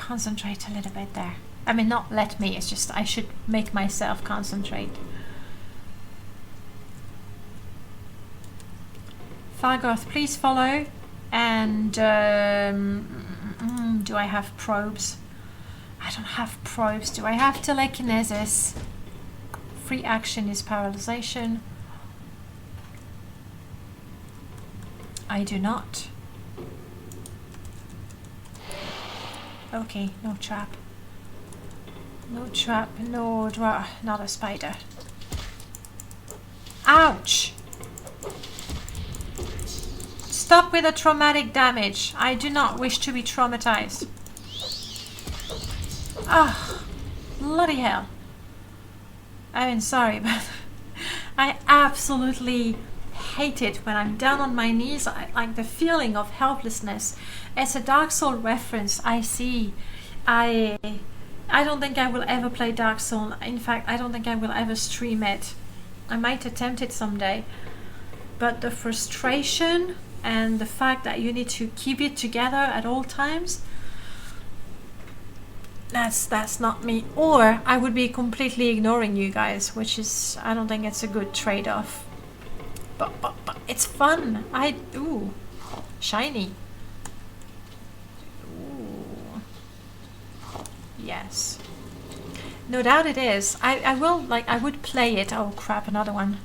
concentrate a little bit there. I mean, not let me, it's just I should make myself concentrate. Fargoth, please follow. And do I have probes? I don't have probes. Do I have telekinesis? Free action is paralyzation. I do not. Okay, no trap. No trap, no not a spider. Ouch! Stop with the traumatic damage. I do not wish to be traumatized. Ah, bloody hell. I mean, sorry, but I absolutely hate it when I'm down on my knees. I like the feeling of helplessness. It's a Dark Souls reference. I see. I don't think I will ever play Dark Souls. In fact, I don't think I will ever stream it. I might attempt it someday. But the frustration and the fact that you need to keep it together at all times, that's not me. Or I would be completely ignoring you guys, which is, I don't think it's a good trade-off. But it's fun. Ooh, shiny. Ooh. Yes. No doubt it is. I would play it. Oh crap, another one.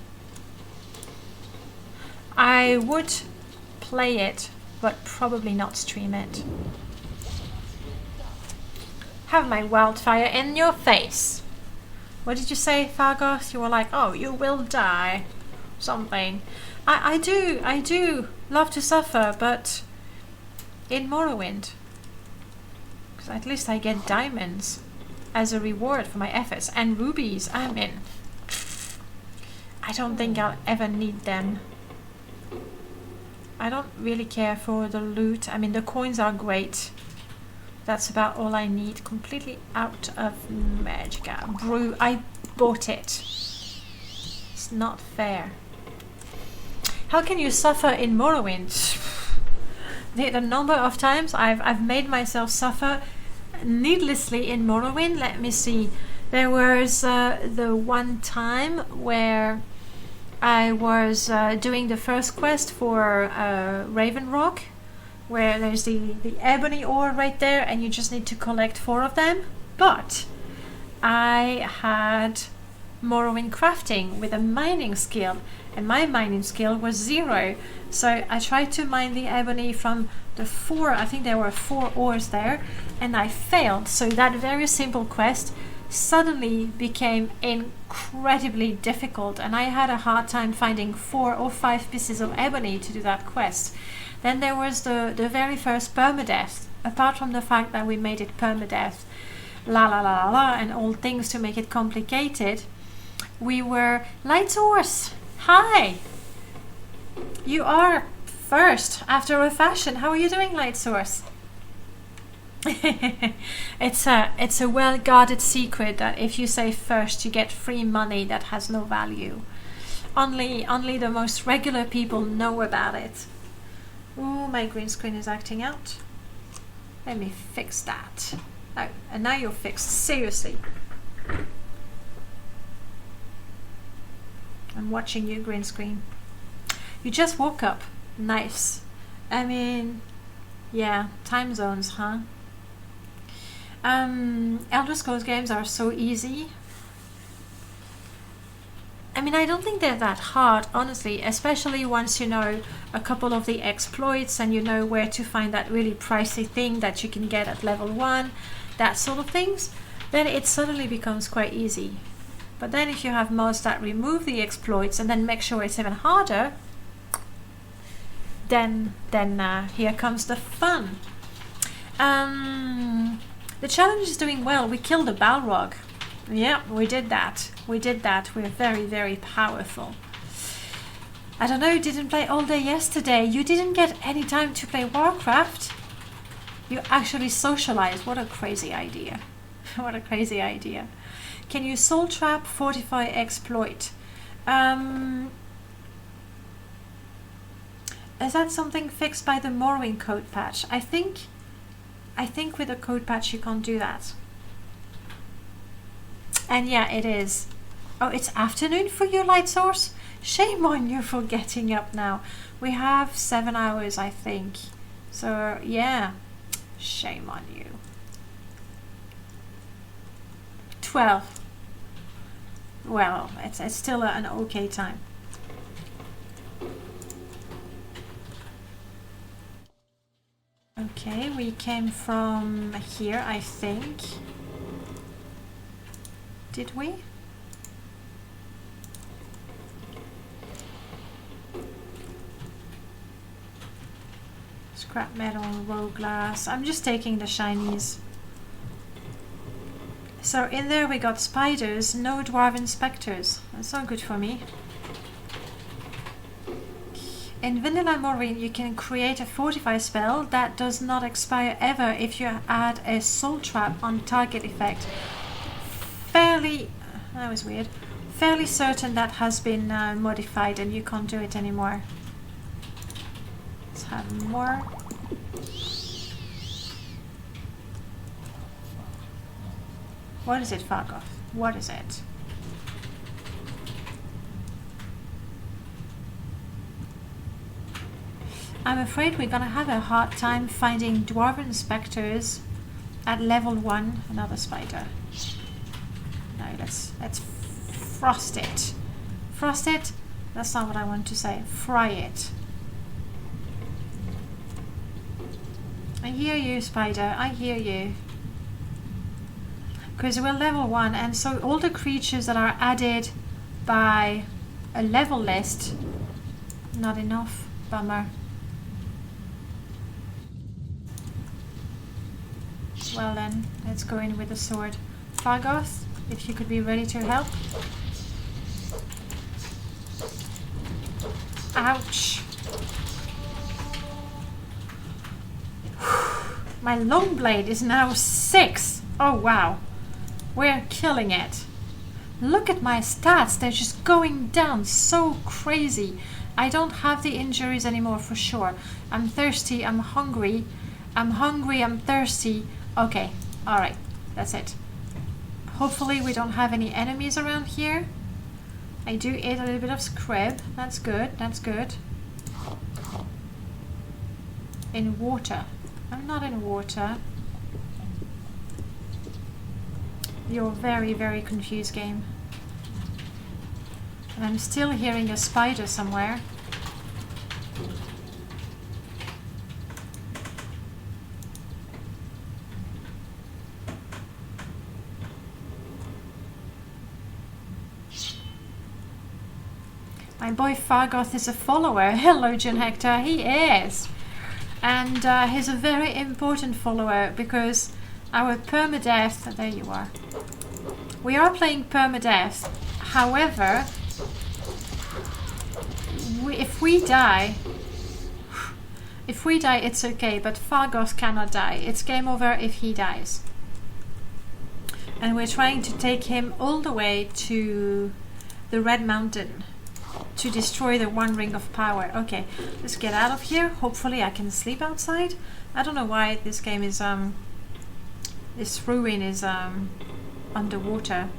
I would play it, but probably not stream it. Have my wildfire in your face. What did you say, Fargoth? You were like, oh, you will die. Something. I do love to suffer, but in Morrowind. Because at least I get diamonds as a reward for my efforts. And rubies, I mean. I don't think I'll ever need them. I don't really care for the loot. I mean, the coins are great. That's about all I need. Completely out of Magicka. Brew. I bought it. It's not fair. How can you suffer in Morrowind? The number of times I've made myself suffer needlessly in Morrowind. Let me see. There was the one time where I was doing the first quest for Raven Rock, where there's the ebony ore right there, and you just need to collect 4 of them. But I had Morrowind crafting with a mining skill, and my mining skill was 0. So I tried to mine the ebony from the 4, I think there were 4 ores there, and I failed. So that very simple quest suddenly became incredibly difficult, and I had a hard time finding 4 or 5 pieces of ebony to do that quest. Then there was the very first permadeath. Apart from the fact that we made it permadeath, la la la la la, and all things to make it complicated, we were Light Source. Hi, you are first after a fashion. How are you doing, Light Source? It's a well-guarded secret that if you say first, you get free money that has no value. Only the most regular people know about it. Ooh, my green screen is acting out. Let me fix that. Oh, and now you're fixed. Seriously. I'm watching you, green screen. You just woke up. Nice. I mean, yeah, time zones, huh? Elder Scrolls games are so easy. I mean, I don't think they're that hard, honestly, especially once you know a couple of the exploits and you know where to find that really pricey thing that you can get at level 1, that sort of things, then it suddenly becomes quite easy. But then if you have mods that remove the exploits and then make sure it's even harder, then here comes the fun. The challenge is doing well. We killed a Balrog. Yeah, we did that. We did that. We're very, very powerful. I don't know, you didn't play all day yesterday. You didn't get any time to play Warcraft. You actually socialized. What a crazy idea. What a crazy idea. Can you soul trap, fortify, exploit? Is that something fixed by the Morrowind code patch? I think I think with a code patch you can't do that. And yeah, it is. Oh, it's afternoon for you, Light Source? Shame on you for getting up now. We have 7 hours, I think. So, yeah. Shame on you. 12. Well, it's still an okay time. Okay, we came from here, I think. Did we? Scrap metal, raw glass. I'm just taking the shinies. So in there we got spiders, no dwarven specters. That's not good for me. In Vanilla Morrowind you can create a fortify spell that does not expire ever if you add a soul trap on target effect. That was weird. Fairly certain that has been modified and you can't do it anymore. Let's have more. What is it, Fargoth? What is it? I'm afraid we're gonna have a hard time finding dwarven specters at level 1. Another spider. No, let's frost it. Frost it? That's not what I want to say. Fry it. I hear you, spider. I hear you. Because we're level 1, and so all the creatures that are added by a level list, not enough. Bummer. Well then, let's go in with the sword. Fargoth, if you could be ready to help. Ouch. My long blade is now 6. Oh wow. We're killing it. Look at my stats. They're just going down so crazy. I don't have the injuries anymore for sure. I'm thirsty. I'm hungry. I'm thirsty. Okay. Alright. That's it. Hopefully we don't have any enemies around here. I do eat a little bit of scrib. That's good. That's good. In water. I'm not in water. You're very, very confused, game. And I'm still hearing a spider somewhere. My boy Fargoth is a follower. Hello, John Hector. He is. And he's a very important follower because our permadeath... There you are. We are playing permadeath. However, if we die, it's okay. But Fargoth cannot die. It's game over if he dies. And we're trying to take him all the way to the Red Mountain to destroy the One Ring of Power. Okay, let's get out of here. Hopefully I can sleep outside. I don't know why this game is this ruin is underwater.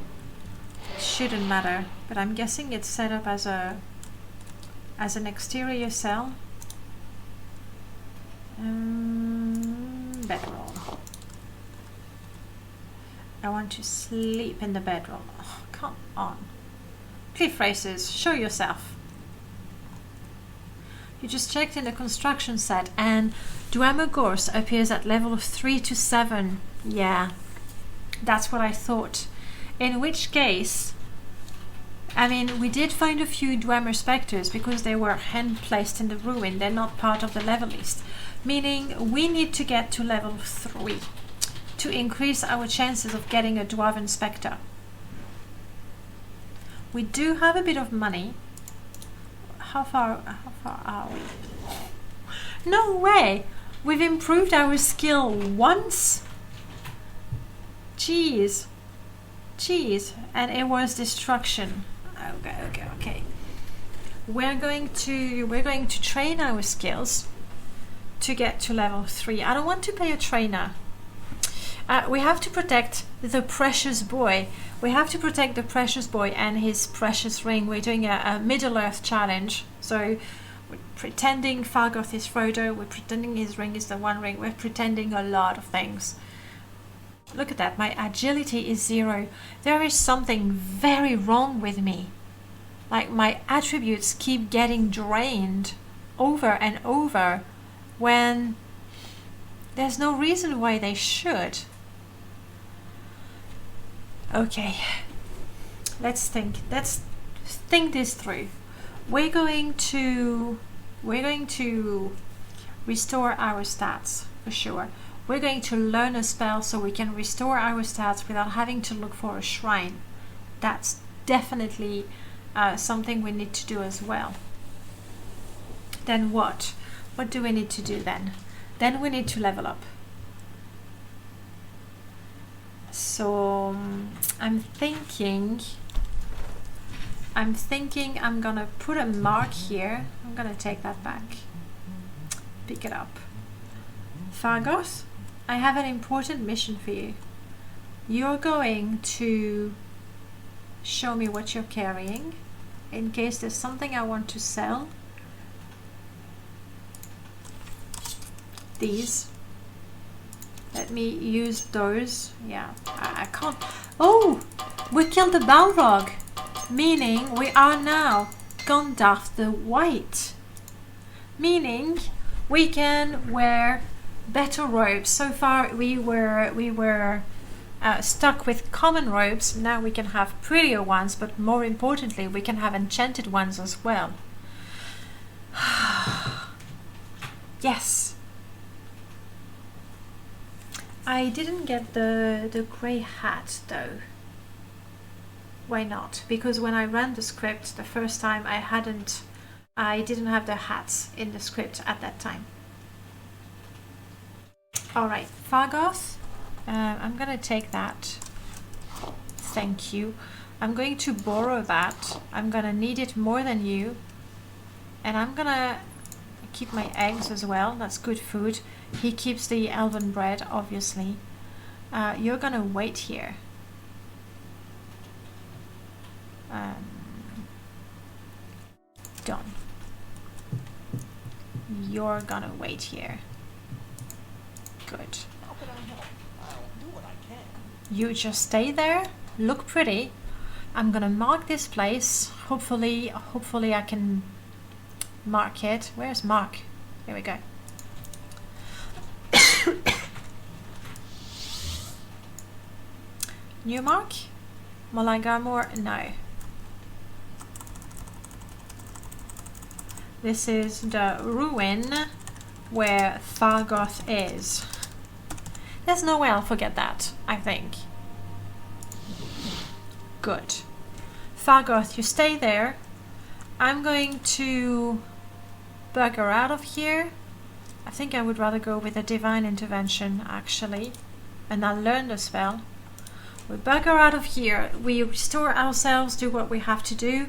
It shouldn't matter, but I'm guessing it's set up as an exterior cell. Bedroll. I want to sleep in the bedroll. Oh, come on. Cliff Races, show yourself. You just checked in the construction set and Dwemer Gorse appears at level 3 to 7. Yeah, that's what I thought. In which case, I mean, we did find a few Dwemer Spectres because they were hand placed in the ruin. They're not part of the level list. Meaning we need to get to level 3 to increase our chances of getting a Dwarven Spectre. We do have a bit of money. How far are we? No way! We've improved our skill once? Jeez. Jeez. And it was destruction. Okay. We're going to train our skills to get to level 3. I don't want to pay a trainer. We have to protect the precious boy. We have to protect the precious boy and his precious ring. We're doing a Middle-earth challenge. So we're pretending Fargoth is Frodo. We're pretending his ring is the One Ring. We're pretending a lot of things. Look at that. My agility is 0. There is something very wrong with me. Like, my attributes keep getting drained over and over when there's no reason why they should. Okay, let's think this through. We're going to restore our stats for sure. We're going to learn a spell so we can restore our stats without having to look for a shrine. That's definitely something we need to do as well. Then what? What do we need to do then? Then we need to level up. So I'm thinking I'm gonna put a mark here. I'm gonna take that back. Pick it up. Fargoth, I have an important mission for you. You're going to show me what you're carrying in case there's something I want to sell. These. Let me use those. Yeah, I can't. Oh, we killed the Balrog, meaning we are now Gandalf the White, meaning we can wear better robes. So far we were stuck with common robes. Now we can have prettier ones, but more importantly we can have enchanted ones as well. Yes. I didn't get the grey hat though. Why not? Because when I ran the script the first time I didn't have the hats in the script at that time. Alright, Fargoth, I'm gonna take that. Thank you. I'm going to borrow that. I'm gonna need it more than you. And I'm gonna keep my eggs as well. That's good food. He keeps the elven bread, obviously. You're gonna wait here. Done. You're gonna wait here. Good. You just stay there. Look pretty. I'm gonna mark this place. Hopefully I can mark it. Where's Mark? Here we go. New mark? Malagarmore? No. This is the ruin where Fargoth is. There's no way I'll forget that, I think. Good. Fargoth, you stay there. I'm going to bugger out of here. I think I would rather go with a divine intervention, actually. And I'll learn the spell. We bugger out of here. We restore ourselves, do what we have to do,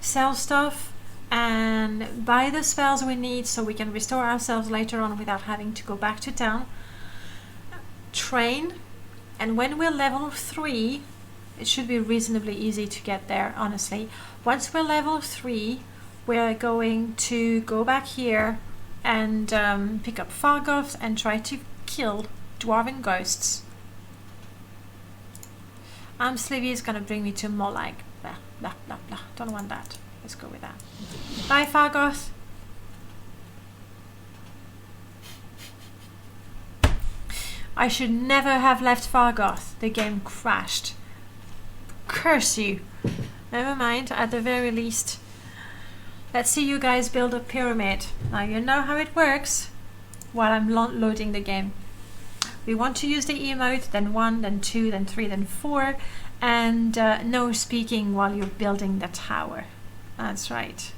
sell stuff, and buy the spells we need so we can restore ourselves later on without having to go back to town. Train, and when we're level 3, it should be reasonably easy to get there, honestly. Once we're level 3, we're going to go back here and pick up Fargoth and try to kill dwarven ghosts. Slivy is gonna bring me to more like blah blah blah blah. Don't want that. Let's go with that. Bye, Fargoth. I should never have left Fargoth. The game crashed. Curse you. Never mind, at the very least. Let's see you guys build a pyramid. Now you know how it works while I'm loading the game. We want to use the emote, then 1, then 2, then 3, then 4, and no speaking while you're building the tower. That's right.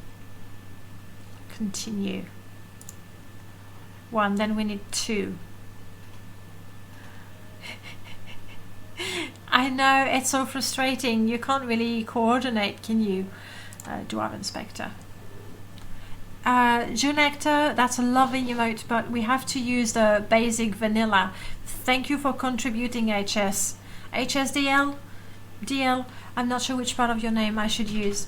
Continue. 1, then we need 2. I know, it's so frustrating. You can't really coordinate, can you, Dwarven Spectre? Junector, that's a lovely emote, but we have to use the basic vanilla. Thank you for contributing, HS. HSDL? DL? I'm not sure which part of your name I should use.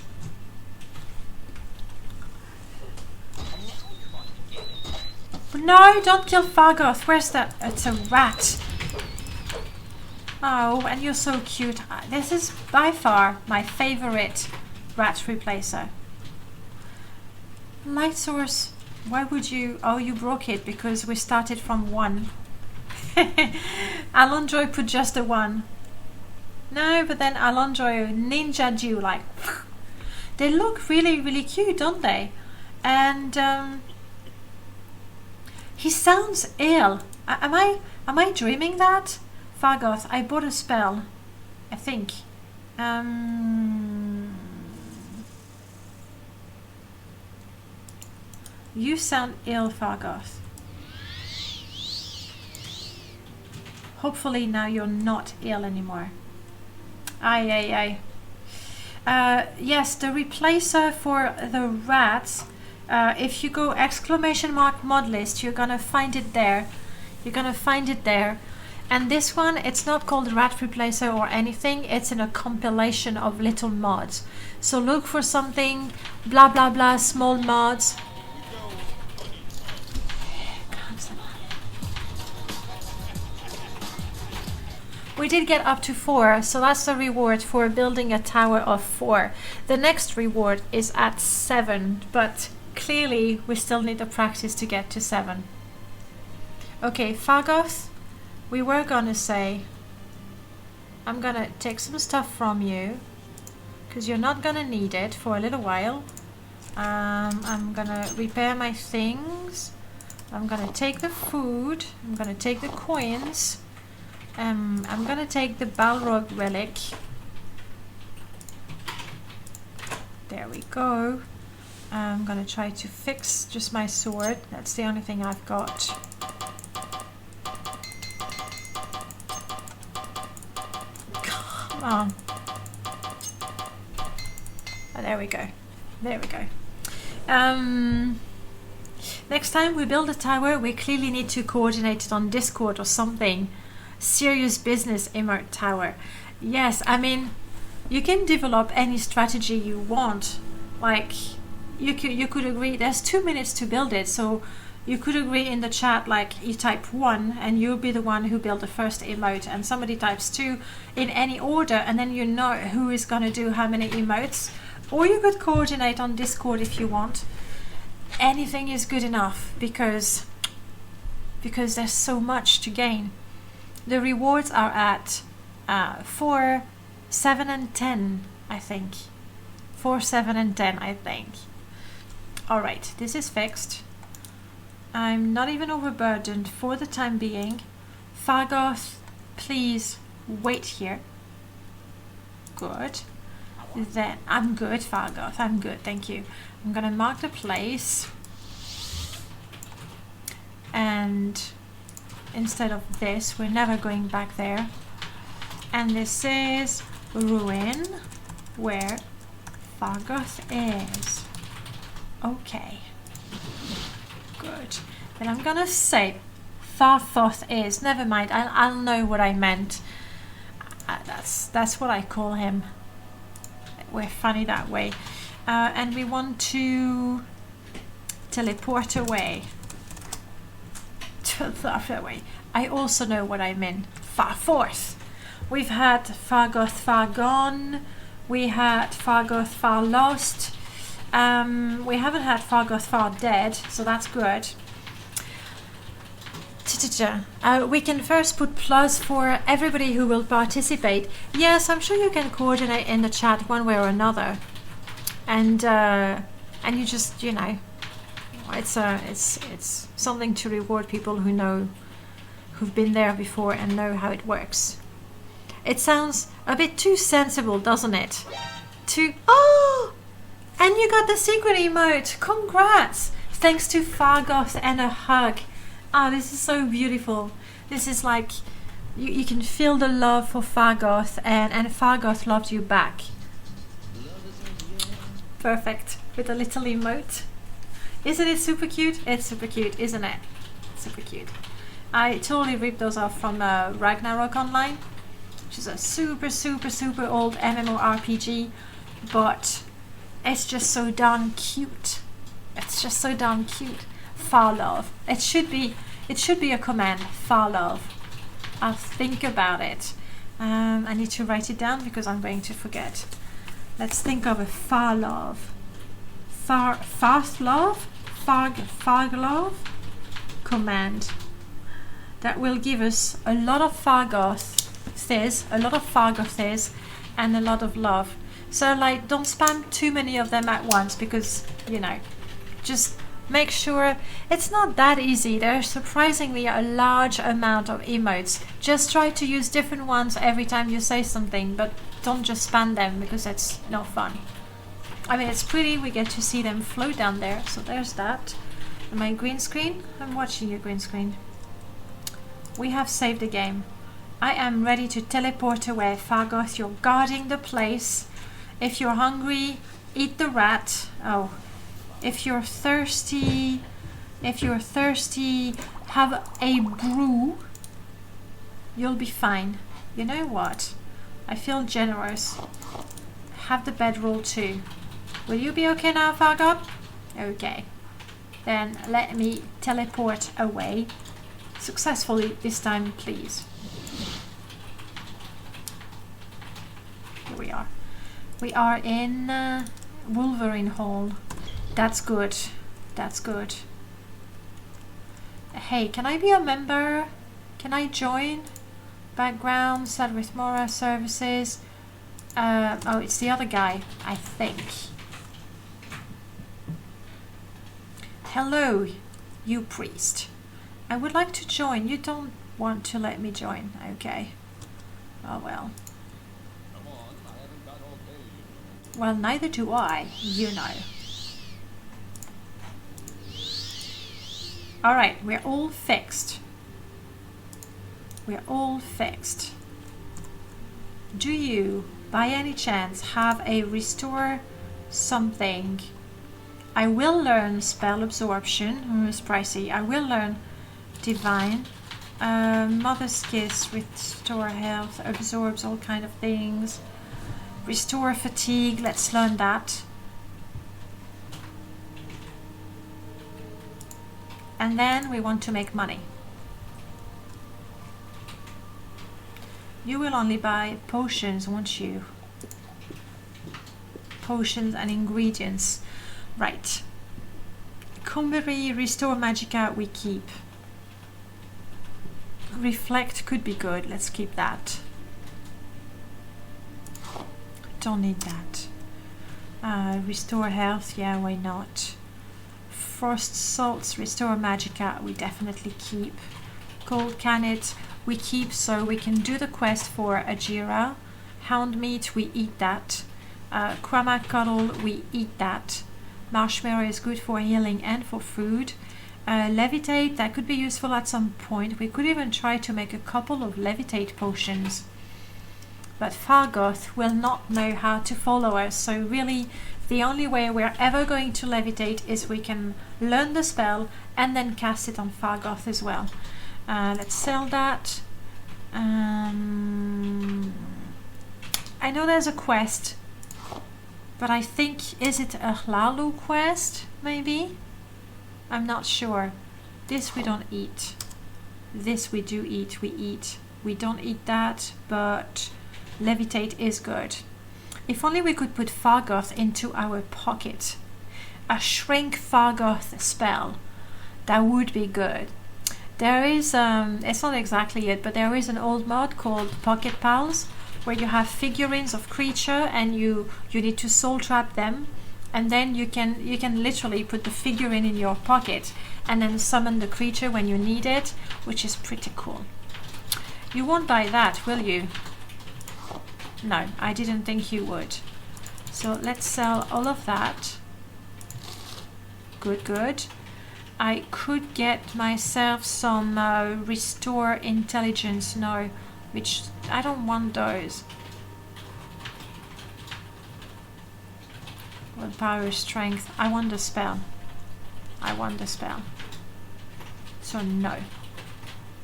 No, don't kill Fargoth. Where's that? It's a rat. Oh, and you're so cute. This is by far my favorite rat replacer. Light source. Why would you? Oh, you broke it because we started from 1. Alondro put just a 1. No, but then Alondro ninja'd you like. They look really, really cute, don't they? And he sounds ill. Am I dreaming that? Fargoth, I bought a spell, I think. You sound ill, Fargoth. Hopefully now you're not ill anymore. Aye. Yes, the replacer for the rats. If you go ! mod list, you're gonna find it there. You're gonna find it there. And this one, it's not called rat replacer or anything. It's in a compilation of little mods. So look for something blah blah blah small mods. We did get up to 4, so that's the reward for building a tower of 4. The next reward is at 7, but clearly we still need the practice to get to 7. Okay, Fargoth, we were gonna say, I'm gonna take some stuff from you, because you're not gonna need it for a little while. I'm gonna repair my things. I'm gonna take the food. I'm gonna take the coins. I'm gonna take the Balrog relic. There we go. I'm gonna try to fix just my sword. That's the only thing I've got. Come on. Oh, there we go. There we go. Next time we build a tower, we clearly need to coordinate it on Discord or something. Serious business emote tower. Yes, I mean, you can develop any strategy you want. Like, you could agree, there's 2 minutes to build it, so you could agree in the chat, like, you type 1 and you'll be the one who built the first emote, and somebody types 2 in any order, and then you know who is going to do how many emotes. Or you could coordinate on Discord if you want. Anything is good enough, because there's so much to gain. The rewards are at 4, 7 and 10, I think. 4, 7 and 10, I think. Alright, this is fixed. I'm not even overburdened for the time being. Fargoth, please wait here. Good. Then I'm good, Fargoth. I'm good, thank you. I'm gonna mark the place. And instead of this, we're never going back there. And this is Ruin, where Fargoth is. Okay. Good. Then I'm gonna say Fargoth is. Never mind. I'll know what I meant. That's what I call him. We're funny that way. And we want to teleport away. Away. I also know what I mean. Far forth. We've had Fargoth far gone. We had Fargoth far lost. We haven't had Fargoth far dead, so that's good. We can first put plus for everybody who will participate. Yes, I'm sure you can coordinate in the chat one way or another, and you just, you know, it's something to reward people who've been there before and know how it works. It sounds a bit too sensible, doesn't it? Oh, and you got the secret emote. Congrats! Thanks to Fargoth and a hug. Ah, this is so beautiful. This is like, you can feel the love for Fargoth, and Fargoth loved you back. Perfect. With a little emote. Isn't it super cute? It's super cute, isn't it? Super cute. I totally ripped those off from Ragnarok Online, which is a super, super, super old MMORPG, but it's just so darn cute. It's just so darn cute. Farlove. It should be a command. Farlove. I'll think about it. I need to write it down because I'm going to forget. Let's think of a Farlove. Farglove command that will give us a lot of Fargoth, and a lot of love. So like, don't spam too many of them at once, because you know, just make sure it's not that easy. There's surprisingly a large amount of emotes. Just try to use different ones every time you say something, but don't just spam them, because that's no fun. I mean, it's pretty, we get to see them float down there, so there's that. Am I green screen? I'm watching your green screen. We have saved the game. I am ready to teleport away. Fargoth, you're guarding the place. If you're hungry, eat the rat. Oh, if you're thirsty, have a brew. You'll be fine. You know what? I feel generous. Have the bedroll too. Will you be okay now, Fargoth? Okay. Then let me teleport away. Successfully this time, please. Here we are. We are in Wolverine Hall. That's good. That's good. Hey, can I be a member? Can I join? Background, start with Mora services. Oh, it's the other guy, I think. Hello, you priest. I would like to join. You don't want to let me join. Okay. Oh well. Well, neither do I, you know. Alright, we're all fixed. We're all fixed. Do you, by any chance, have a restore something? I will learn spell absorption. It's pricey. I will learn divine. Mother's kiss, restore health, absorbs all kind of things. Restore fatigue, let's learn that. And then we want to make money. You will only buy potions, won't you? Potions and ingredients. Right. Cumbery, restore magicka, we keep. Reflect could be good, let's keep that. Don't need that. Restore health, yeah, why not? Frost salts, restore magicka, we definitely keep. Cold cannet, we keep, so we can do the quest for Ajira. Hound meat, we eat that. Kramak cuddle, we eat that. Marshmallow is good for healing and for food. Levitate, that could be useful at some point. We could even try to make a couple of levitate potions. But Fargoth will not know how to follow us, so really the only way we're ever going to levitate is we can learn the spell and then cast it on Fargoth as well. Let's sell that. I know there's a quest, but I think, is it a Hlalu quest, maybe? I'm not sure. This we don't eat. This we do eat, we eat. We don't eat that, but levitate is good. If only we could put Fargoth into our pocket. A shrink Fargoth spell. That would be good. There is, it's not exactly it, but there is an old mod called Pocket Pals, where you have figurines of creature and you need to soul trap them, and then you can literally put the figurine in your pocket and then summon the creature when you need it, which is pretty cool. You won't buy that, will you? No, I didn't think you would. So let's sell all of that. Good, good. I could get myself some restore intelligence, no, which I don't want those. Willpower, strength, I want the spell. I want the spell. So no.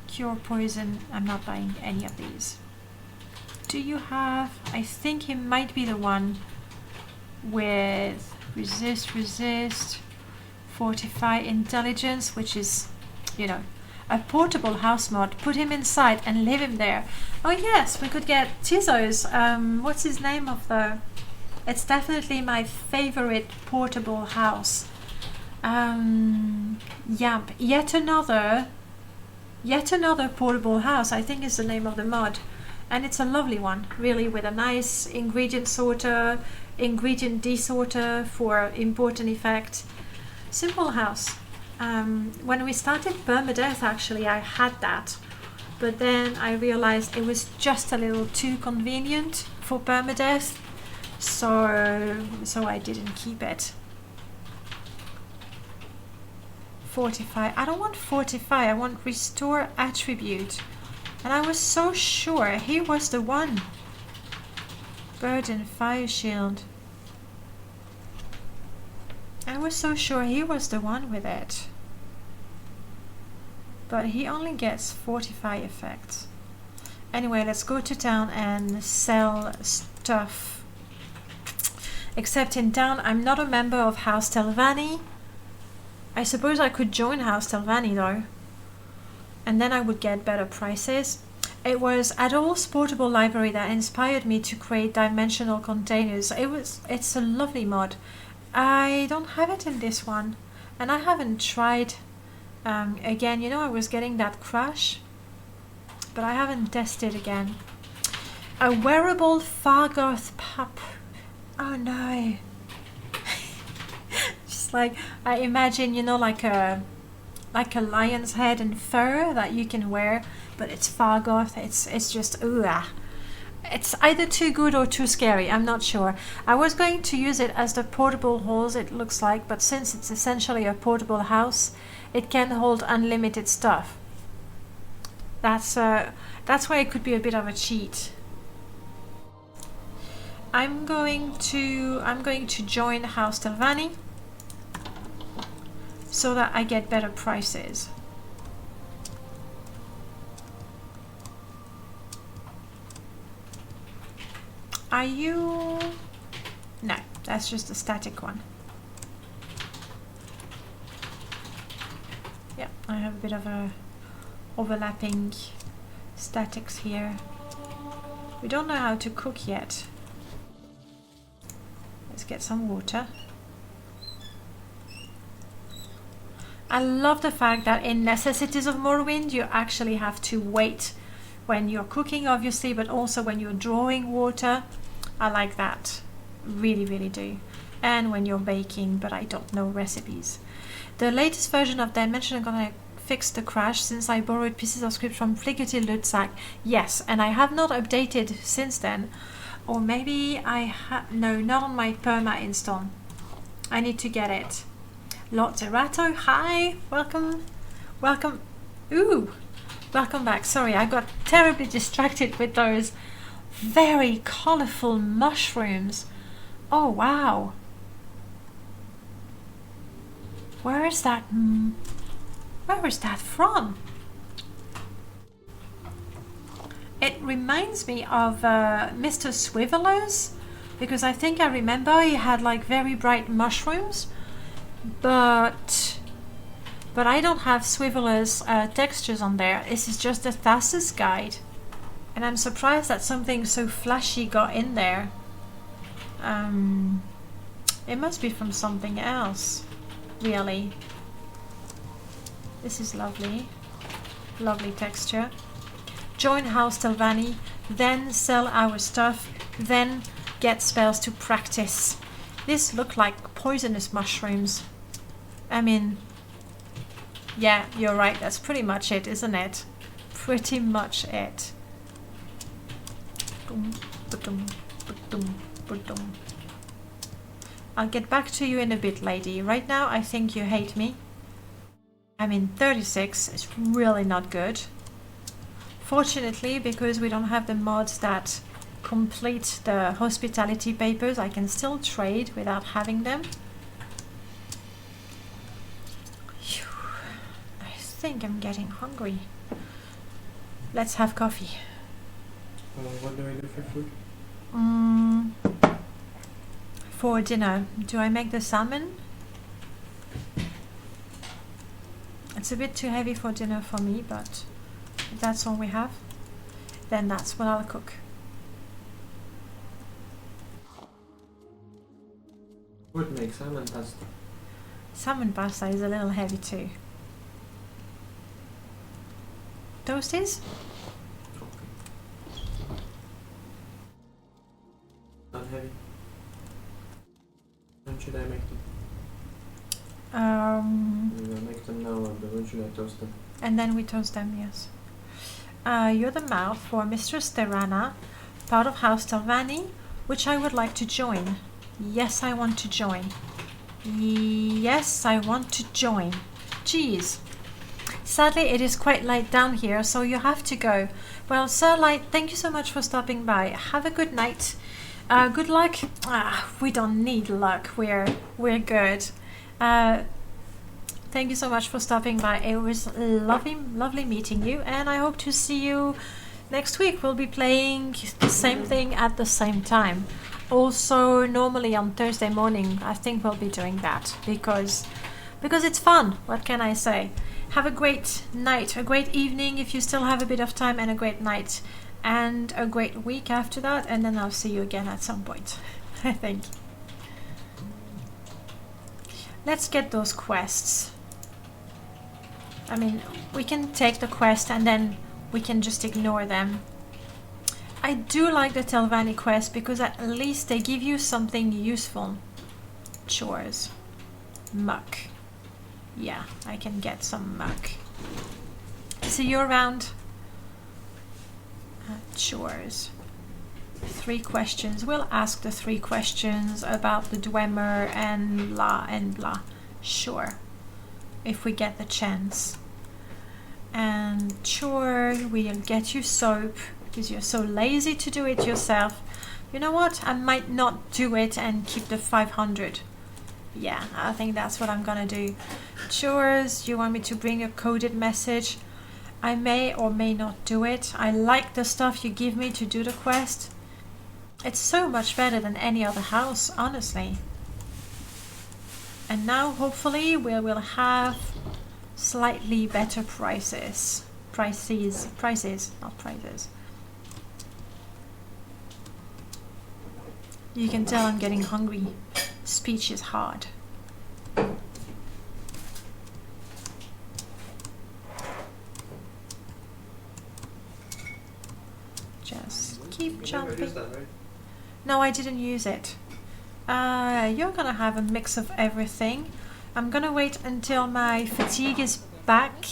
Cure poison, I'm not buying any of these. Do you have, I think he might be the one with resist, fortify, intelligence, which is, you know, a portable house mod. Put him inside and leave him there. Oh yes, we could get Tizo's, what's his name of the, it's definitely my favorite portable house. Yamp, yet another portable house, I think is the name of the mod. And it's a lovely one, really, with a nice ingredient sorter, ingredient desorter for important effect. Simple house. When we started Permadeath, actually, I had that. But then I realized it was just a little too convenient for Permadeath. So I didn't keep it. Fortify. I don't want fortify, I want restore attribute. And I was so sure he was the one. Burden, fire shield. I was so sure he was the one with it. But he only gets fortify effects. Anyway, let's go to town and sell stuff. Except in town, I'm not a member of House Telvanni. I suppose I could join House Telvanni though. And then I would get better prices. It was Adol's portable library that inspired me to create dimensional containers. It's a lovely mod. I don't have it in this one, and I haven't tried. Again, you know, I was getting that crash, but I haven't tested again. A wearable Fargoth pup. Oh no! Just like I imagine, you know, like a lion's head and fur that you can wear, but it's Fargoth. It's just ooh ah. It's either too good or too scary, I'm not sure. I was going to use it as the portable halls, it looks like, but since it's essentially a portable house, it can hold unlimited stuff. That's why it could be a bit of a cheat. I'm going to join House Telvanni so that I get better prices. Are you... No, that's just a static one. Yeah, I have a bit of a overlapping statics here. We don't know how to cook yet. Let's get some water. I love the fact that in Necessities of Morrowind you actually have to wait when you're cooking, obviously, but also when you're drawing water. I like that. Really, really do. And when you're baking, but I don't know recipes. The latest version of Dimension is gonna fix the crash since I borrowed pieces of script from Flickety Lutzak. Yes, and I have not updated since then. Or maybe I have... No, not on my Perma install. I need to get it. Lotzerato, hi! Welcome. Welcome. Ooh! Welcome back. Sorry, I got terribly distracted with those very colourful mushrooms. Oh, wow. Where is that? Where is that from? It reminds me of Mr. Swiveler's, because I think I remember he had like very bright mushrooms, but I don't have Swiveler's textures on there. This is just the Thassa's guide, and I'm surprised that something so flashy got in there. It must be from something else, really. This is lovely. Lovely texture. Join House Telvanni, then sell our stuff, then get spells to practice. This look like poisonous mushrooms. I mean, yeah, you're right, that's pretty much it, isn't it? Pretty much it. I'll get back to you in a bit, lady. Right now, I think you hate me. I mean, 36 is really not good. Fortunately, because we don't have the mods that complete the hospitality papers, I can still trade without having them. think I'm getting hungry. Let's have coffee. What do I do for food? For dinner, do I make the salmon? It's a bit too heavy for dinner for me, but if that's all we have, then that's what I'll cook. Would make salmon pasta. Salmon pasta is a little heavy too. Toasties? Okay. Not heavy. When should I make them? I'll make them now, but when should I toast them? And then we toast them, yes. You're the mouth for Mistress Terana, part of House Talvani, which I would like to join. Yes, I want to join. Yes, I want to join. Jeez. Sadly, it is quite late down here, so you have to go. Well, Sir Light, thank you so much for stopping by. Have a good night. Good luck. We don't need luck. We're good. Thank you so much for stopping by. It was lovely meeting you, and I hope to see you next week. We'll be playing the same thing at the same time. Also, normally on Thursday morning, I think we'll be doing that because it's fun. What can I say? Have a great night, a great evening if you still have a bit of time, and a great night, and a great week after that. And then I'll see you again at some point, I think. Let's get those quests. I mean, we can take the quest and then we can just ignore them. I do like the Telvanni quest because at least they give you something useful. Chores. Muck. Yeah, I can get some muck. See you around. Chores. 3 questions. We'll ask the 3 questions about the Dwemer and blah. Sure. If we get the chance. And chore, we'll get you soap because you're so lazy to do it yourself. You know what? I might not do it and keep the 500. Yeah, I think that's what I'm gonna do. Chores, you want me to bring a coded message? I may or may not do it. I like the stuff you give me to do the quest. It's so much better than any other house, honestly. And now hopefully we will have slightly better prices. Prices, not prices. You can tell I'm getting hungry. Speech is hard. Just keep jumping. Never used that, right? No, I didn't use it. You're gonna have a mix of everything. I'm gonna wait until my fatigue is back.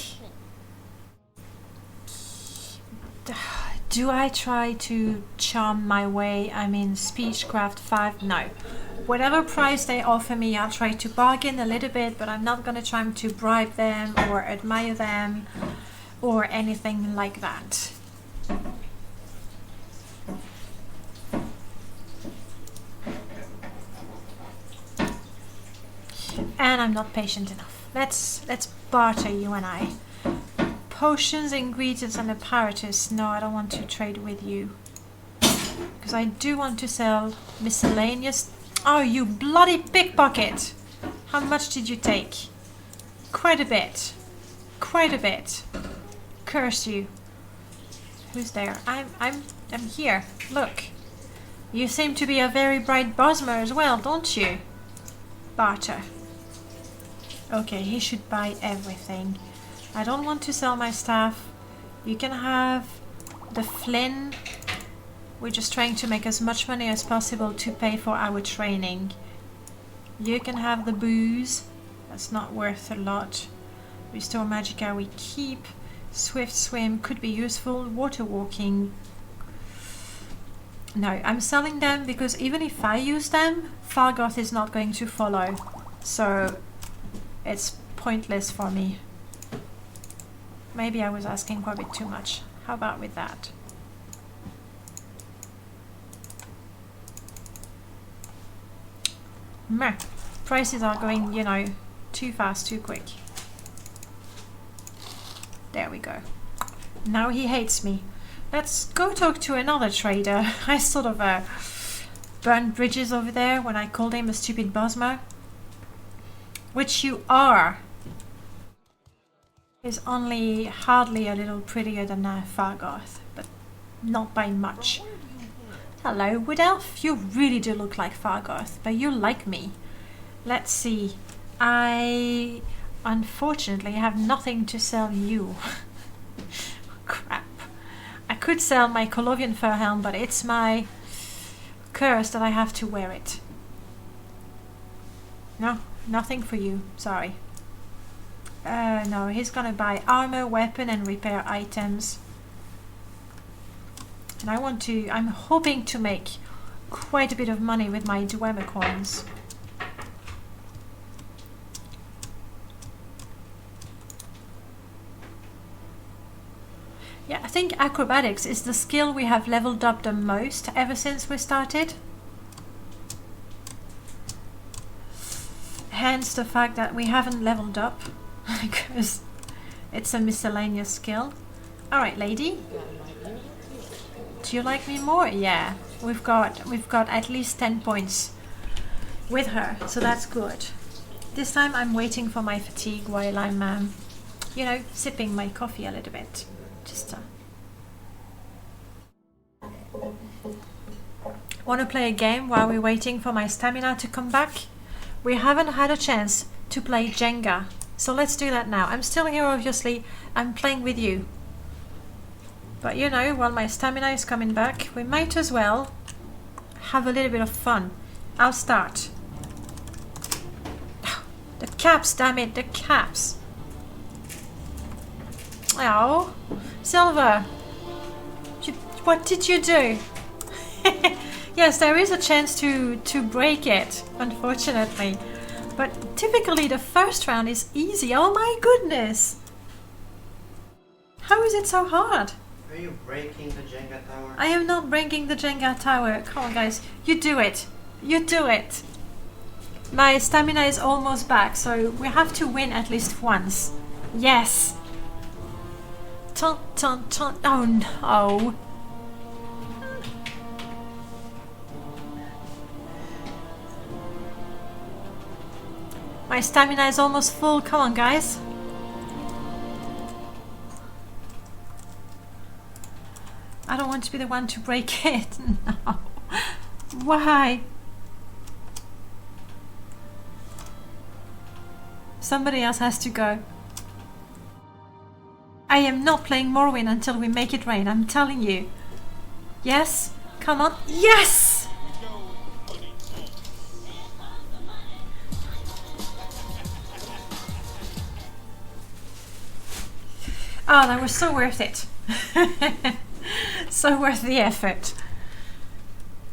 Do I try to charm my way? I mean, Speechcraft 5? No. Whatever price they offer me, I'll try to bargain a little bit, but I'm not gonna try to bribe them or admire them or anything like that. And I'm not patient enough. Let's barter, you and I. Potions, ingredients, and apparatus. No, I don't want to trade with you. Because I do want to sell miscellaneous. Oh, you bloody pickpocket! How much did you take? Quite a bit. Quite a bit. Curse you. Who's there? I'm here. Look. You seem to be a very bright Bosmer as well, don't you? Barter. Okay, he should buy everything. I don't want to sell my stuff. You can have the Flynn. We're just trying to make as much money as possible to pay for our training. You can have the booze. That's not worth a lot. Restore Magicka we keep. Swift swim could be useful. Water walking. No, I'm selling them because even if I use them, Fargoth is not going to follow. So it's pointless for me. Maybe I was asking for a bit too much. How about with that? Meh. Prices are going, you know, too fast, too quick. There we go. Now he hates me. Let's go talk to another trader. I sort of burned bridges over there when I called him a stupid Bosmer. Which you are. He's only hardly a little prettier than Fargoth, but not by much. Hello, Wood Elf. You really do look like Fargoth, but you like me. Let's see. I unfortunately have nothing to sell you. Crap. I could sell my Colovian fur helm, but it's my curse that I have to wear it. No, nothing for you. Sorry. No, he's gonna buy armor, weapon, and repair items. And I'm hoping to make quite a bit of money with my Dwemer coins. Yeah, I think acrobatics is the skill we have leveled up the most ever since we started. Hence the fact that we haven't leveled up because it's a miscellaneous skill. Alright, lady. Do you like me more? Yeah. We've got at least 10 points with her, so that's good. This time I'm waiting for my fatigue while I'm you know, sipping my coffee a little bit. Just want to play a game while we're waiting for my stamina to come back? We haven't had a chance to play Jenga, so let's do that now. I'm still here, obviously. I'm playing with you. But you know, while my stamina is coming back, we might as well have a little bit of fun. I'll start. The caps, damn it, the caps. Oh, Silver, what did you do? Yes, there is a chance to break it, unfortunately. But typically the first round is easy. Oh my goodness! How is it so hard? Are you breaking the Jenga tower? I am not breaking the Jenga tower. Come on, guys. You do it. You do it. My stamina is almost back, so we have to win at least once. Yes. Ton, ton, ton. Oh no. My stamina is almost full. Come on, guys. I don't want to be the one to break it. No. Why? Somebody else has to go. I am not playing Morrowind until we make it rain, I'm telling you. Yes? Come on. Yes! Oh, that was so worth it. So worth the effort.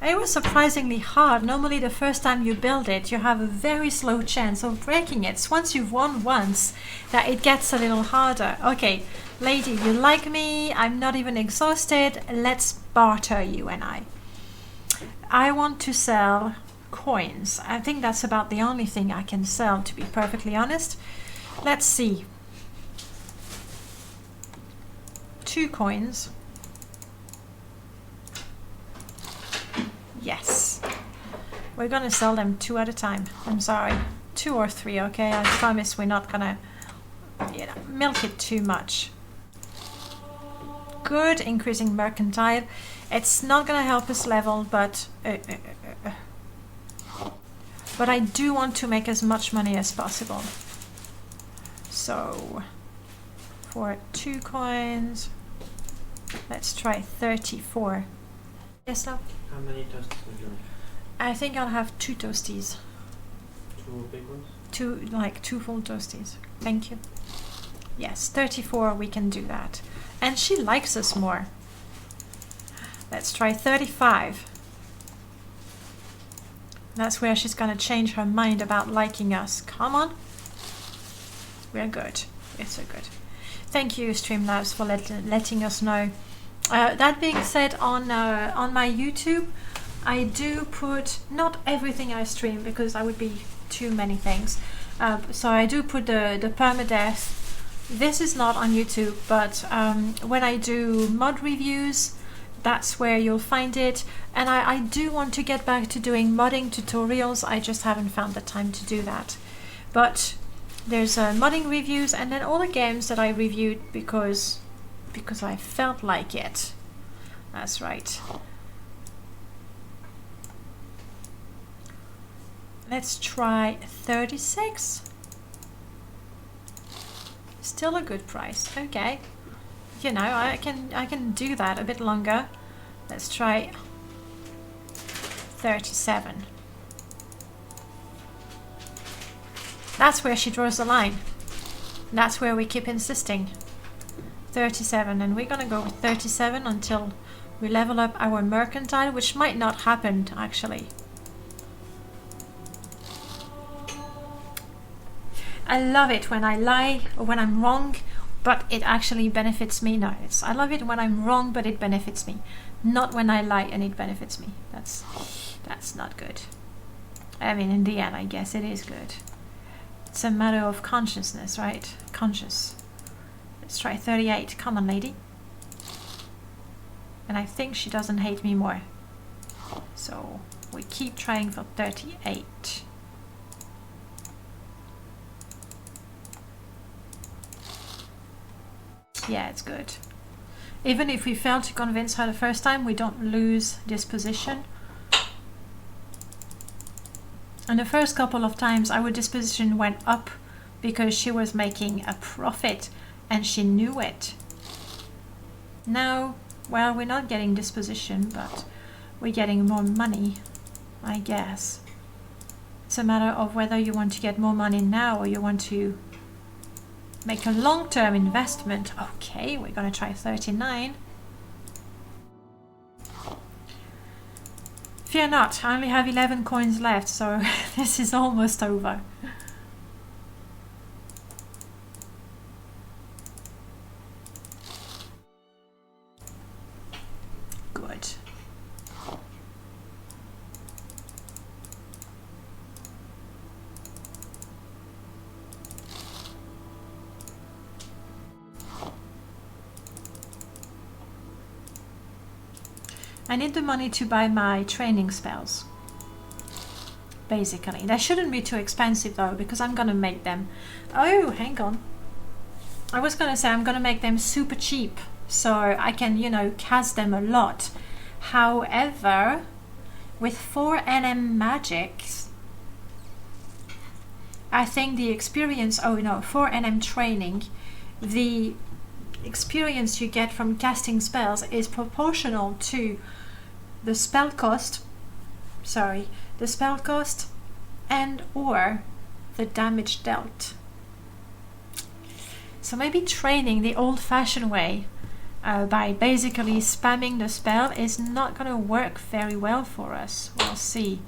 It was surprisingly hard. Normally the first time you build it, you have a very slow chance of breaking it. It's once you've won once that it gets a little harder. Okay, lady, you like me. I'm not even exhausted. Let's barter, you and I. I want to sell coins. I think that's about the only thing I can sell, to be perfectly honest. Let's see. 2 coins. Yes. We're gonna sell them 2 at a time. I'm sorry. 2 or 3, okay? I promise we're not gonna, you know, milk it too much. Good, increasing mercantile. It's not gonna help us level, but I do want to make as much money as possible. So, for 2 coins, let's try 34. Yes, no? How many toasties would you like? I think I'll have 2 toasties. 2 big ones? 2 full toasties. Thank you. Yes, 34, we can do that. And she likes us more. Let's try 35. That's where she's gonna change her mind about liking us. Come on. We're good. We're so good. Thank you, Streamlabs, for letting us know. That being said, on my YouTube, I do put, not everything I stream because that would be too many things. So I do put the permadeath this is not on YouTube, but when I do mod reviews, that's where you'll find it. And I do want to get back to doing modding tutorials. I just haven't found the time to do that. But there's modding reviews, and then all the games that I reviewed because I felt like it. That's right. Let's try 36. Still a good price. Okay. You know, I can do that a bit longer. Let's try 37. That's where she draws the line. That's where we keep insisting. 37, and we're gonna go with 37 until we level up our mercantile, which might not happen actually. I love it when I lie or when I'm wrong, but it actually benefits me. No, I love it when I'm wrong, but it benefits me. Not when I lie and it benefits me. That's not good. I mean, in the end, I guess it is good. It's a matter of consciousness, right? Conscious. Let's try 38. Come on, lady. And I think she doesn't hate me more. So we keep trying for 38. Yeah, it's good. Even if we fail to convince her the first time, we don't lose this position. And the first couple of times our disposition went up because she was making a profit and she knew it. Now, well, we're not getting disposition, but we're getting more money, I guess. It's a matter of whether you want to get more money now or you want to make a long-term investment. Okay, we're gonna try 39. Fear not, I only have 11 coins left, so this is almost over. Good. I need the money to buy my training spells. Basically. They shouldn't be too expensive though, because I'm gonna make them... Oh, hang on. I was gonna say I'm gonna make them super cheap, so I can, you know, cast them a lot. However, with 4 NM magics, I think the experience... Oh no, 4 NM training, the experience you get from casting spells is proportional to the spell cost, and or the damage dealt. So maybe training the old-fashioned way by basically spamming the spell is not going to work very well for us. We'll see.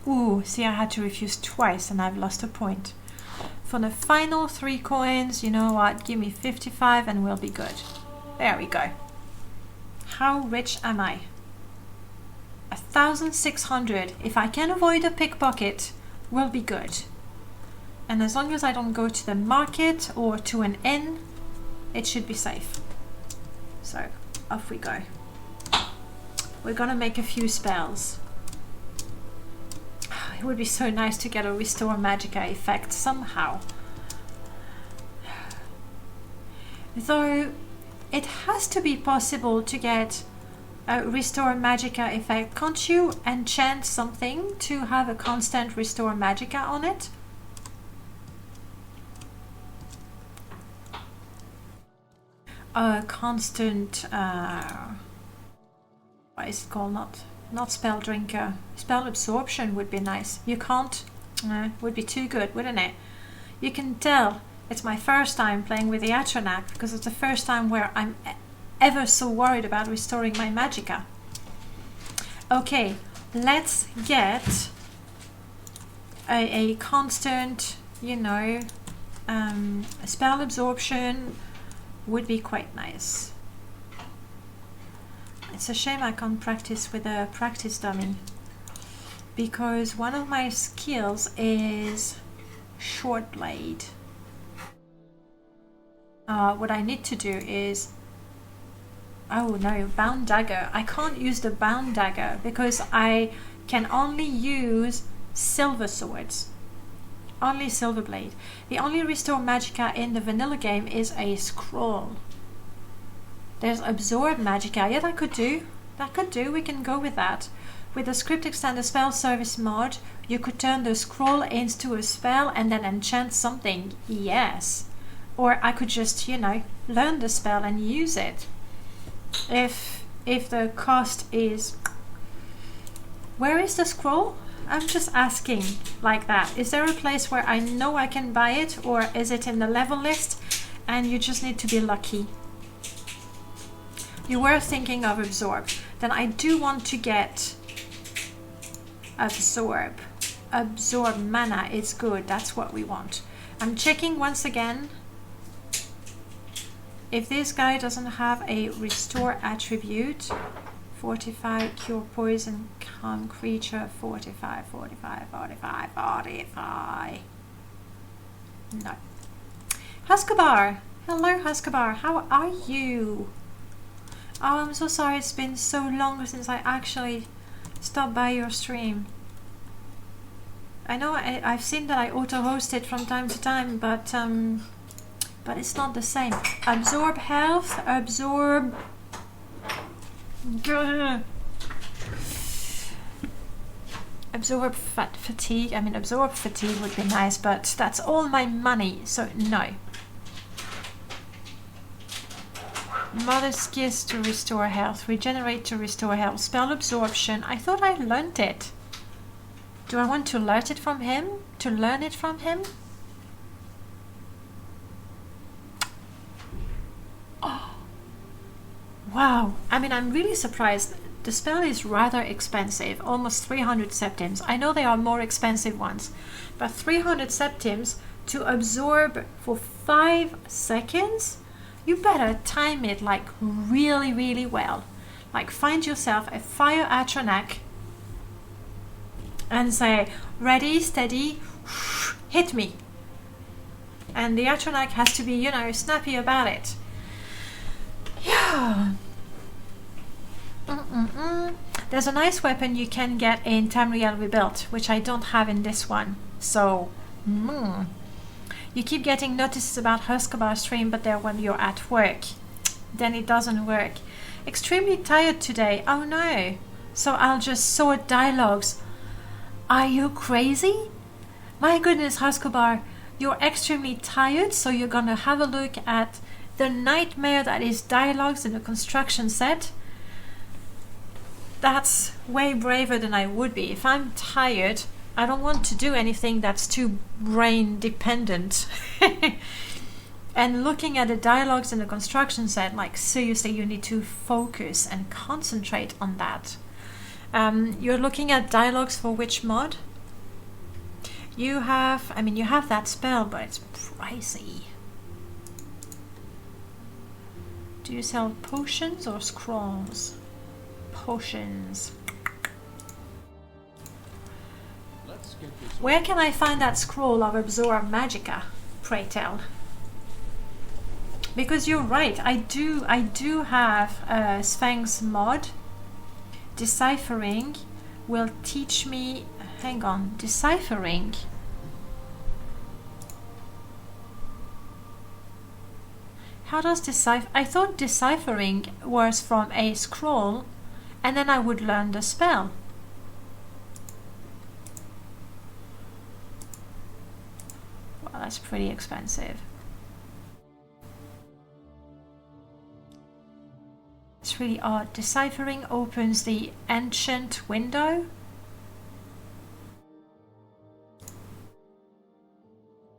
Ooh, see, I had to refuse twice and I've lost a point. For the final 3 coins, you know what, give me 55 and we'll be good. There we go. How rich am I? 1,600. If I can avoid a pickpocket, we'll be good. And as long as I don't go to the market or to an inn, it should be safe. So, off we go. We're gonna make a few spells. It would be so nice to get a Restore Magicka effect somehow. Though, it has to be possible to get a Restore Magicka effect. Can't you enchant something to have a constant Restore Magicka on it? A constant... what is it called? Not Spell Drinker. Spell Absorption would be nice. You can't? Would be too good, wouldn't it? You can tell it's my first time playing with the Atronach because it's the first time where I'm ever so worried about restoring my Magicka. Okay, let's get a constant, you know, Spell Absorption would be quite nice. It's a shame I can't practice with a practice dummy, because one of my skills is short blade. What I need to do is, oh no, bound dagger. I can't use the bound dagger because I can only use silver swords. Only silver blade. The only restore magicka in the vanilla game is a scroll. There's absorb magicka. Yeah, that could do. That could do. We can go with that. With the script extended spell service mod, you could turn the scroll into a spell and then enchant something. Yes. Or I could just, you know, learn the spell and use it. If the cost is... Where is the scroll? I'm just asking like that. Is there a place where I know I can buy it, or is it in the level list and you just need to be lucky? You were thinking of absorb. Then I do want to get absorb. Absorb mana is good. That's what we want. I'm checking once again if this guy doesn't have a restore attribute. 45, cure poison, calm creature, 45, 45, 45, 45. No. Huskabar! Hello, Huskabar. How are you? Oh, I'm so sorry. It's been so long since I actually stopped by your stream. I know I've seen that I auto-host it from time to time, but it's not the same. Absorb health, absorb... Absorb fatigue. I mean, absorb fatigue would be nice, but that's all my money, so no. Mother's Kiss to restore health, regenerate to restore health, spell absorption. I thought I learned it. Do I want to learn it from him? To learn it from him? Oh. Wow, I mean, I'm really surprised. The spell is rather expensive, almost 300 septims. I know there are more expensive ones, but 300 septims to absorb for 5 seconds? You better time it like really, really well. Like find yourself a fire Atronak and say, ready, steady, hit me. And the Atronak has to be, you know, snappy about it. Yeah. There's a nice weapon you can get in Tamriel Rebuilt, which I don't have in this one. So, you keep getting notices about Huskabar stream, but they're when you're at work. Then it doesn't work. Extremely tired today. Oh no. So I'll just sort dialogues. Are you crazy? My goodness, Huskabar, you're extremely tired, so you're gonna have a look at the nightmare that is dialogues in the construction set. That's way braver than I would be. If I'm tired, I don't want to do anything that's too brain dependent. And looking at the dialogues in the construction set, like seriously, you need to focus and concentrate on that. You're looking at dialogues for which mod? You have, I mean, you have that spell, but it's pricey. Do you sell potions or scrolls? Potions. Where can I find that scroll of absorb magicka, pray tell? Because you're right, I do have Sphinx mod. Deciphering will teach me, hang on, deciphering. How does decipher? I thought deciphering was from a scroll and then I would learn the spell. Well, that's pretty expensive. It's really odd. Deciphering opens the ancient window.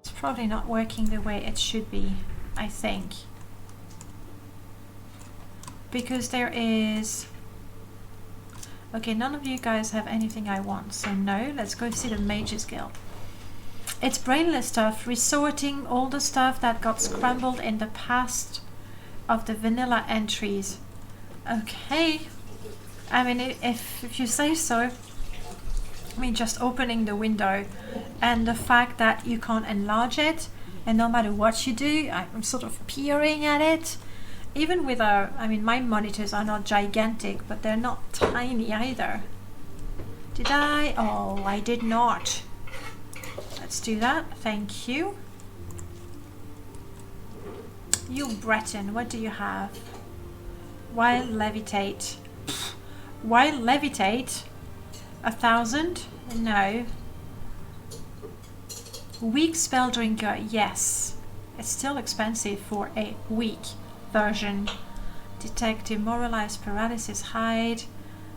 It's probably not working the way it should be, I think. Because there is... Okay, none of you guys have anything I want, so no. Let's go see the Mage's Guild. It's brainless stuff, resorting all the stuff that got scrambled in the past of the vanilla entries. Okay, I mean, if you say so. I mean, just opening the window and the fact that you can't enlarge it, and no matter what you do, I'm sort of peering at it. Even with I mean, my monitors are not gigantic, but they're not tiny either. Did I? Oh, I did not. Let's do that. Thank you. You Breton, what do you have? Wild levitate. Wild levitate? 1,000? No. Weak spell drinker, yes. It's still expensive for a weak version. Detect demoralize, paralysis, hide,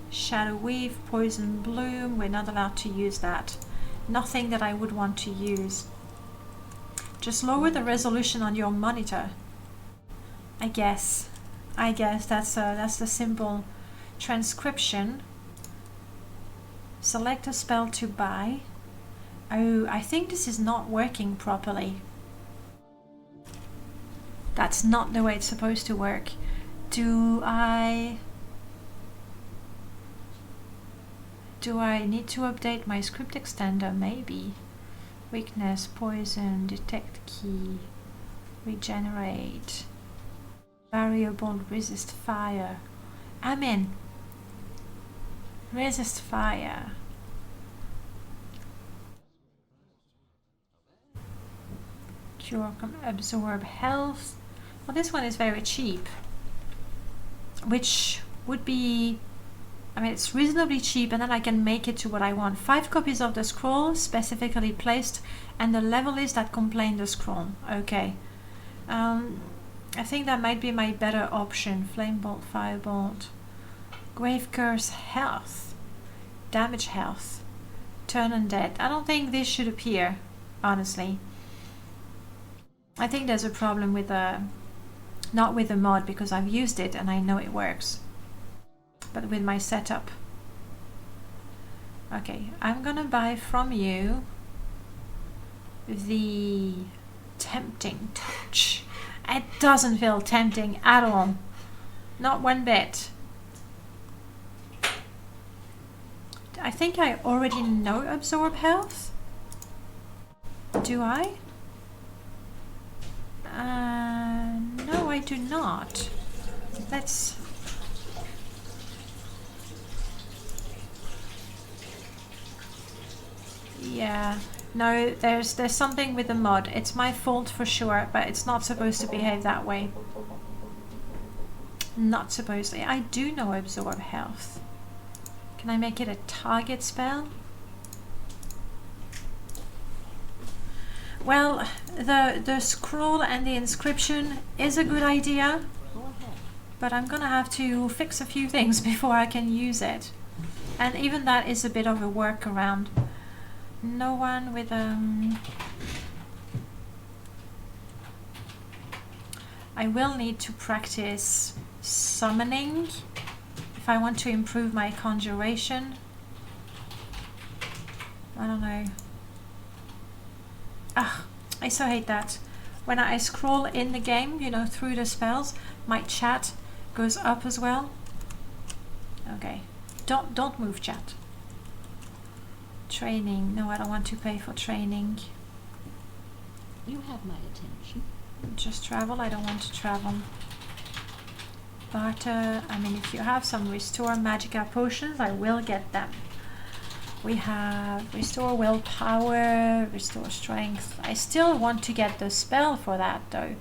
shadow weave, poison bloom. We're not allowed to use that. Nothing that I would want to use. Just lower the resolution on your monitor. I guess that's the simple transcription. Select a spell to buy. Oh, I think this is not working properly. That's not the way it's supposed to work. Do I need to update my script extender? Maybe. Weakness, poison, detect key, regenerate, variable, resist fire. I'm in. Resist fire. Cure, absorb health. Well, this one is very cheap, which would be, I mean, it's reasonably cheap, and then I can make it to what I want. 5 copies of the scroll specifically placed, and the level is that complain the scroll. Okay. I think that might be my better option. Flame bolt, firebolt, grave curse, health, damage health, turn undead. I don't think this should appear, honestly. I think there's a problem with not with the mod, because I've used it and I know it works, but with my setup. Okay, I'm gonna buy from you the tempting touch. It doesn't feel tempting at all, not one bit. I think I already know absorb health. Do I? No, I do not. Let's... Yeah, no, there's something with the mod. It's my fault for sure, but it's not supposed to behave that way. Not supposed to. I do know absorb health. Can I make it a target spell? Well, the scroll and the inscription is a good idea, but I'm gonna have to fix a few things before I can use it. And even that is a bit of a workaround. No one with I will need to practice summoning if I want to improve my conjuration. I don't know. Ah, I so hate that. When I scroll in the game, you know, through the spells, my chat goes up as well. Okay. Don't move, chat. Training. No, I don't want to pay for training. You have my attention. Just travel. I don't want to travel. Barter. I mean, if you have some restore magicka potions, I will get them. We have restore willpower, restore strength. I still want to get the spell for that though.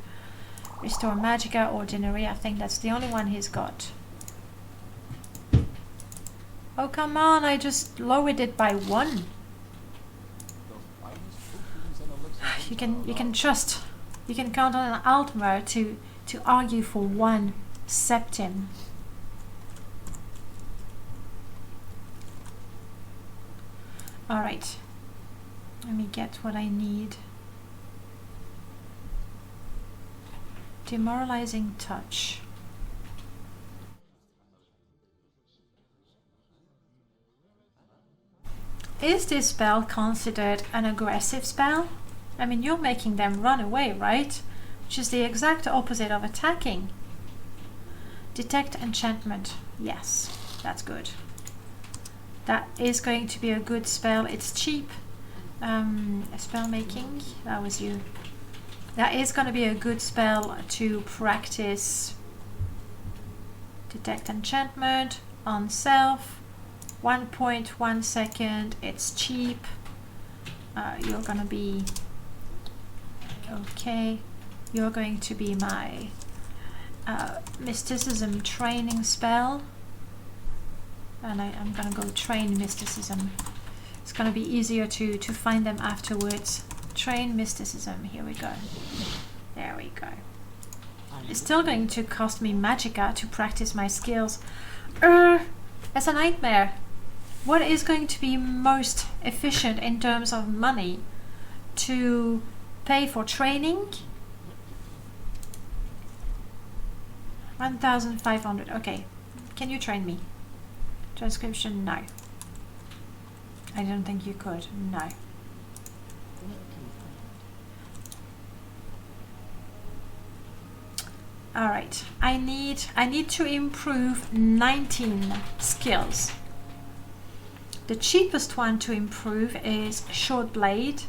Restore magicka, ordinary. I think that's the only one he's got. Oh come on! I just lowered it by 1. You can trust. You can count on an Altmer to argue for 1 septim. Alright, let me get what I need. Demoralizing touch. Is this spell considered an aggressive spell? I mean, you're making them run away, right? Which is the exact opposite of attacking. Detect enchantment. Yes, that's good. That is going to be a good spell. It's cheap. Spell making. That was you. That is going to be a good spell to practice. Detect enchantment on self. 1.1 second. It's cheap. You're going to be okay. You're going to be my mysticism training spell. And I'm going to go train mysticism. It's going to be easier to find them afterwards. Train mysticism. Here we go. There we go. It's still going to cost me magicka to practice my skills. It's a nightmare. What is going to be most efficient in terms of money to pay for training? 1,500. Okay. Can you train me? Transcription, no. I don't think you could. No. All right. I need to improve 19 skills. The cheapest one to improve is short blade,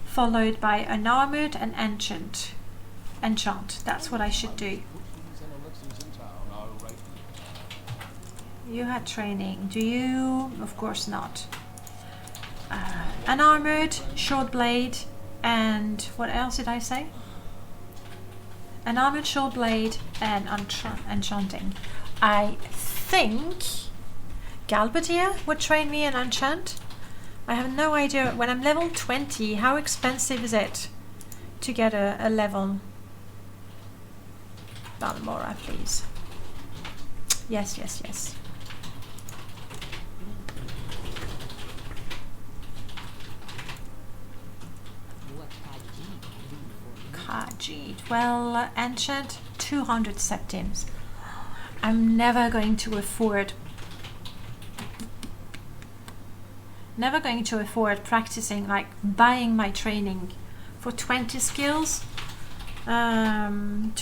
followed by unarmored and enchant. That's what I should do. You had training, do you? Of course not. Unarmored, short blade, and what else did I say? Unarmored, short blade, and enchanting. I think Galbadia would train me in enchant. I have no idea. When I'm level 20, how expensive is it to get a level? Balmora, please. Yes, yes, yes. Khajiit. Well, enchant 200 septims. I'm never going to afford practicing, like buying my training for 20 skills. 200,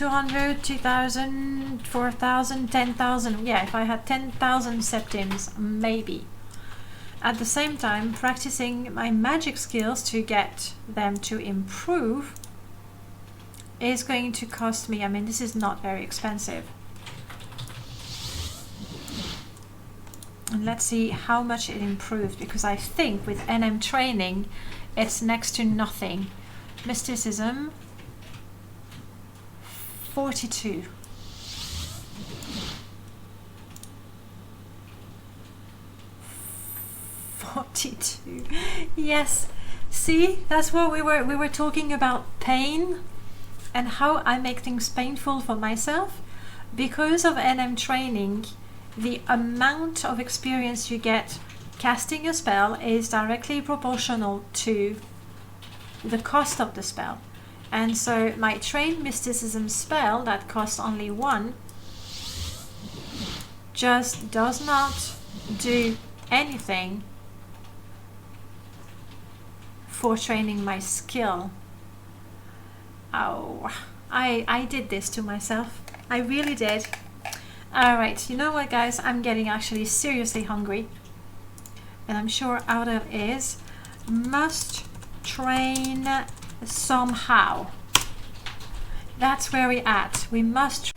2,000, 4,000, 10,000. Yeah, if I had 10,000 septims, maybe. At the same time, practicing my magic skills to get them to improve is going to cost me, I mean, this is not very expensive. And let's see how much it improved, because I think with NM training, it's next to nothing. Mysticism, 42. Yes, see, that's what we were talking about, pain and how I make things painful for myself. Because of NM training, the amount of experience you get casting a spell is directly proportional to the cost of the spell. And so my trained mysticism spell that costs only 1 just does not do anything for training my skill. Oh, I did this to myself. I really did. Alright, you know what guys, I'm getting actually seriously hungry. And I'm sure Outer is. Must train somehow. That's where we're at. We must